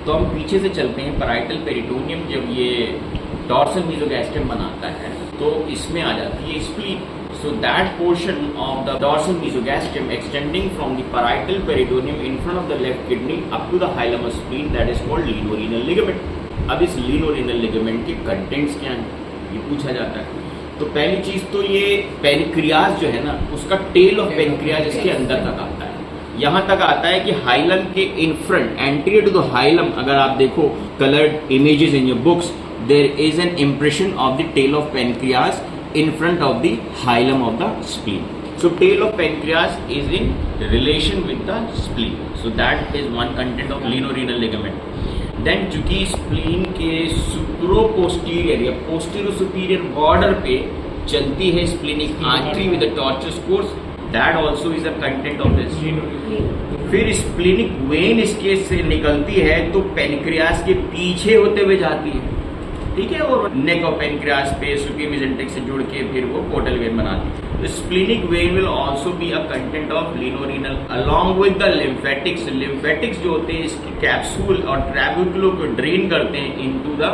तो हम पीछे से चलते हैं। पैराइटल पेरिटोनियम जब ये डॉर्सल मीजोगैस्ट्रम बनाता है तो इसमें आ जाती है spleen. So that portion of the dorsal mesogastrium extending from the parietal peritoneum in front of the left kidney up to the hilum of spleen, that is called lienorenal ligament. अब इस lienorenal ligament के contents क्या हैं ये पूछा जाता है। तो पहली चीज तो ये पेनक्रियाज जो है ना उसका टेल ऑफ पेनक्रियाज इसके अंदर तक आता है। यहाँ तक आता है कि हाइलम के in front anterior to the hilum, अगर आप देखो coloured images in your books, there is an impression of the tail of pancreas in front of the hilum of the spleen. So tail of pancreas is in relation with the spleen. So that is one content of lienorenal ligament. Then चूंकि spleen के supero-posterior या posterior-superior border पे चलती है splenic artery with the tortuous course, that also is a content of this. फिर splenic vein इसके से निकलती है तो pancreas के पीछे होते हुए जाती है, ठीक है, और नेक ऑफ पेनक्रियास पे सुपीरियर से जुड़ के फिर वो पोर्टल वेन बनाती है। तो splenic vein will also be a content of lienorenal along with the lymphatics. Lymphatics जो होते हैं इसके कैप्सूल और ट्रैबुकुलो को ड्रेन करते हैं इनटू द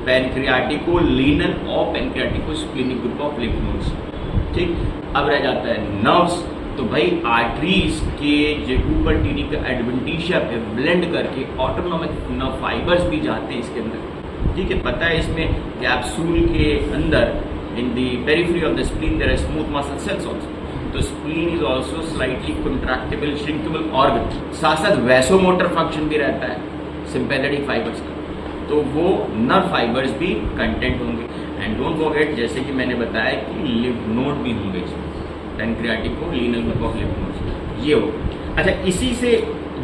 पेनक्रियाटिको लीनल और pancreaticosplenic group of lymph nodes. ठीक, अब रह जाता है नर्व्स। तो भाई आर्टरीज के जो ऊपर टीनी के एडवेंटिशिया पे ब्लेंड करके ऑटोनोमिक नर्व फाइबर्स भी जाते हैं इसके अंदर, ठीक है। पता है इसमें कैप्सूल के अंदर in the periphery of the spleen there are smooth muscle cells also. तो spleen is also slightly contractible shrinkable organ. साथ साथ वैसोमोटर फंक्शन भी रहता है सिंपैथेटिक फाइबर्स का, तो वो नर्व फाइबर्स भी कंटेंट होंगे। एंड डोंट फॉरगेट, जैसे कि मैंने बताया कि लिम्फ नोड भी होंगे इसमें, पेनक्रियाटिको Lionel group of lymph nodes ये हो। अच्छा, इसी से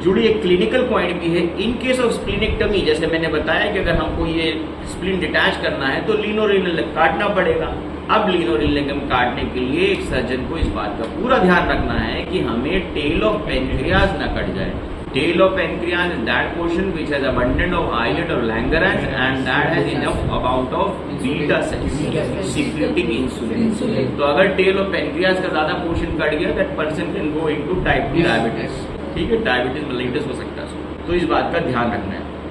जुड़ी एक क्लिनिकल पॉइंट भी है। इन केस ऑफ स्प्लीनेक्टमी, जैसे मैंने बताया कि अगर हमको ये स्प्लीन डिटैच करना है तो लिनोरेनल काटना पड़ेगा। अब लिनोरेनल काटने के लिए एक सर्जन को इस बात का पूरा ध्यान रखना है कि हमें टेल ऑफ पेनक्रियाज ना कट जाए। Tail of pancreas is that portion which has abundant of islet और Langerhans and that has enough amount of beta cells secreting insulin. तो अगर टेल ऑफ पेनक्रियाज का ज्यादा पोर्शन कट गया, that person can go into type 2 diabetes, ठीक है, diabetes mellitus हो सकता है। तो इस बात का ध्यान रखना है।